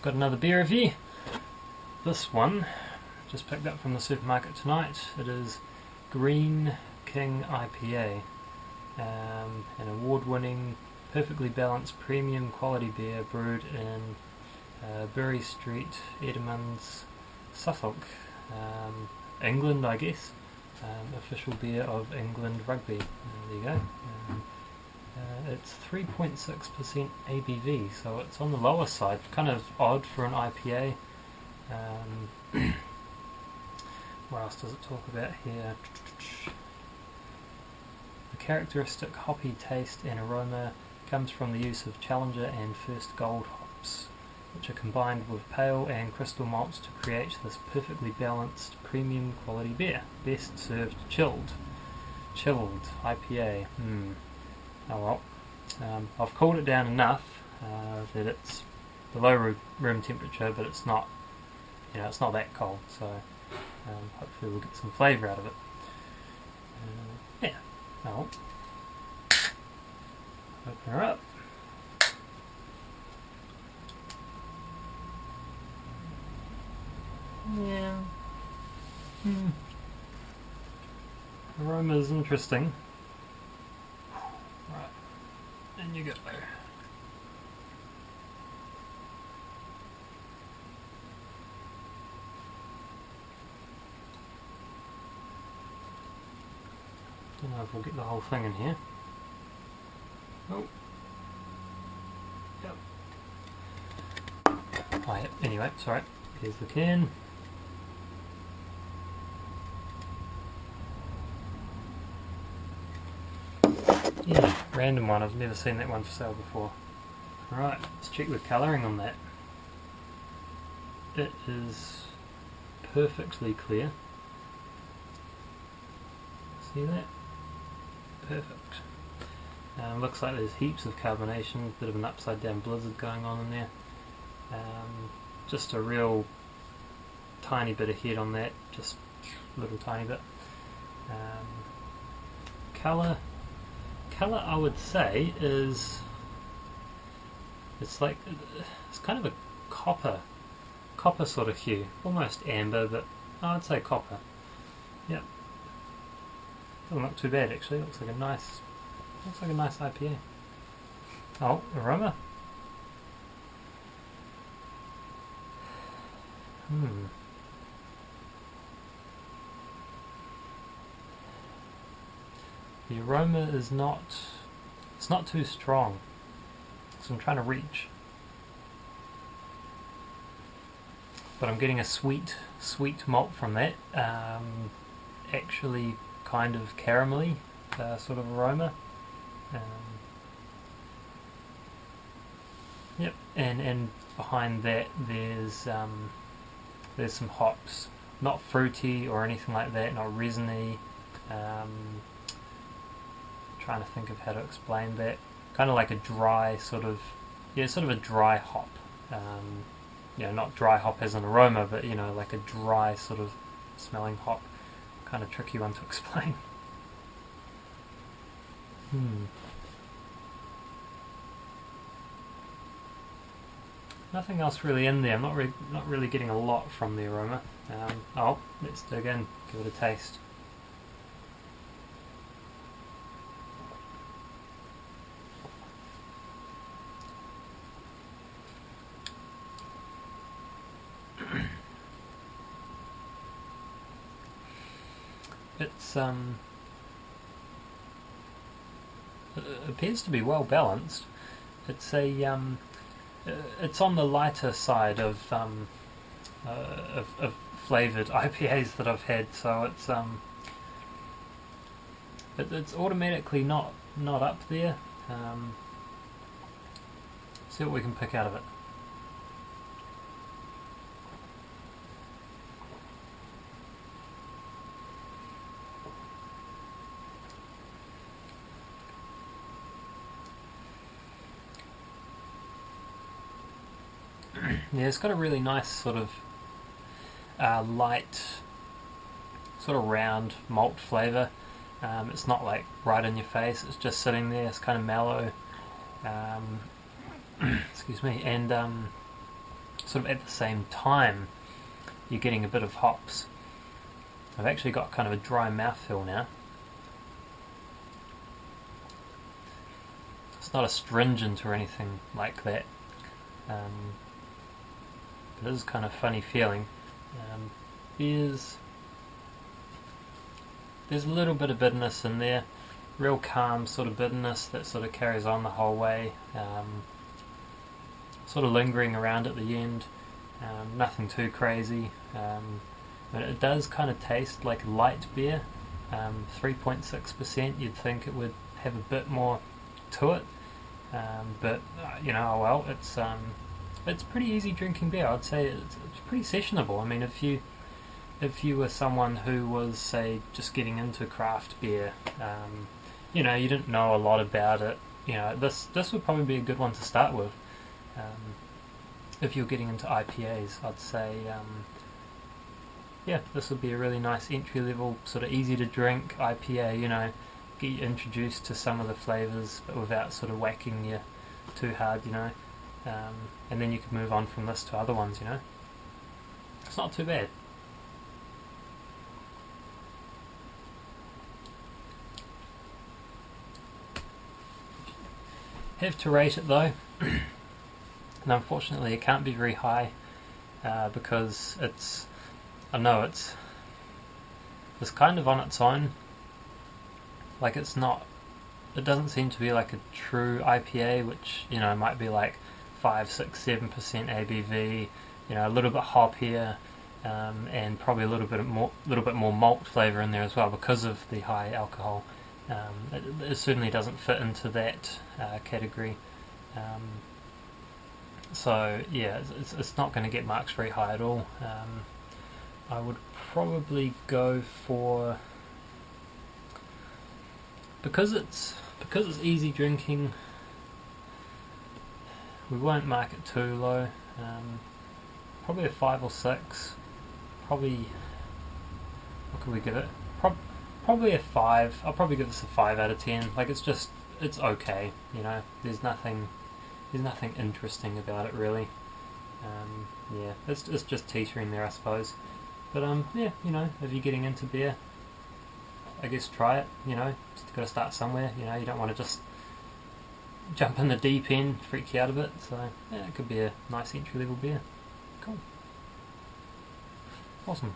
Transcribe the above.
got another beer review. This one, just picked up from the supermarket tonight. It is Greene King IPA, an award-winning, perfectly balanced premium quality beer brewed in Bury Street, Edmonds, Suffolk, England, I guess. Official beer of England Rugby. There you go. It's 3.6% ABV, so it's on the lower side. Kind of odd for an IPA. What else does it talk about here? The characteristic hoppy taste and aroma comes from the use of Challenger and First Gold hops, which are combined with pale and crystal malts to create this perfectly balanced premium quality beer. Best served chilled. Chilled IPA. Oh well. I've cooled it down enough that it's below room temperature, but it's not, it's not that cold. So hopefully we'll get some flavour out of it. Yeah. Oh. Open her up. Yeah. Aroma is interesting. Right. And you go. Don't know if we'll get the whole thing in here. Oh. Yep. Oh, yeah. Anyway, sorry. Here's the can. Yeah, random one. I've never seen that one for sale before. Alright, let's check the colouring on that. It is perfectly clear. See that? Perfect. Looks like there's heaps of carbonation, bit of an upside down blizzard going on in there. Just a real tiny bit of head on that, just a little tiny bit. Colour I would say is, it's kind of a copper sort of hue, almost amber, but I'd say copper. Yep. Doesn't look too bad actually. Looks like a nice IPA. Oh, aroma. The aroma is it's not too strong, so I'm trying to reach. But I'm getting a sweet malt from that, actually kind of caramelly sort of aroma. Yep, and behind that there's some hops, not fruity or anything like that, not resiny. Trying to think of how to explain that. Kind of like a dry sort of a dry hop. Not dry hop as an aroma, but like a dry sort of smelling hop. Kind of tricky one to explain. Nothing else really in there. I'm not really getting a lot from the aroma. Let's dig in, give it a taste. It's it appears to be well balanced. It's it's on the lighter side of flavoured IPAs that I've had, so it's automatically not up there. See what we can pick out of it. Yeah, it's got a really nice sort of light, sort of round malt flavour. It's not like right in your face, it's just sitting there, it's kind of mellow. Excuse me, and sort of at the same time you're getting a bit of hops. I've actually got kind of a dry mouthfeel now. It's not astringent or anything like that. It is kind of funny feeling. There's a little bit of bitterness in there, real calm sort of bitterness that sort of carries on the whole way, sort of lingering around at the end, nothing too crazy, but it does kind of taste like light beer, 3.6%. You'd think it would have a bit more to it, but you know, oh well, it's pretty easy drinking beer. I'd say it's pretty sessionable. I mean, if you were someone who was, say, just getting into craft beer, you know, you didn't know a lot about it, you know, this would probably be a good one to start with. If you're getting into IPAs, I'd say, yeah, this would be a really nice entry-level, sort of easy-to-drink IPA, you know, get you introduced to some of the flavours, but without sort of whacking you too hard, you know, and then you could move on from this to other ones, you know. It's not too bad. Have to rate it though, and unfortunately it can't be very high, because it's kind of on its own. Like, it doesn't seem to be like a true IPA, which, you know, might be like 5, 6, 7% ABV, you know, a little bit hoppier, and probably a little bit more malt flavour in there as well because of the high alcohol. It certainly doesn't fit into that category. So yeah, it's not going to get marks very high at all. I would probably go for, because it's easy drinking, we won't mark it too low. Probably a 5 or 6. Probably, what could we give it? Probably a 5. I'll probably give this a 5 out of 10. Like, it's okay, you know. There's nothing interesting about it really. Yeah, it's just teetering there, I suppose. But yeah, you know, if you're getting into beer, I guess try it. You know, just got to start somewhere. You know, you don't want to just jump in the deep end, freak you out a bit. So yeah, it could be a nice entry level beer. Cool. Awesome.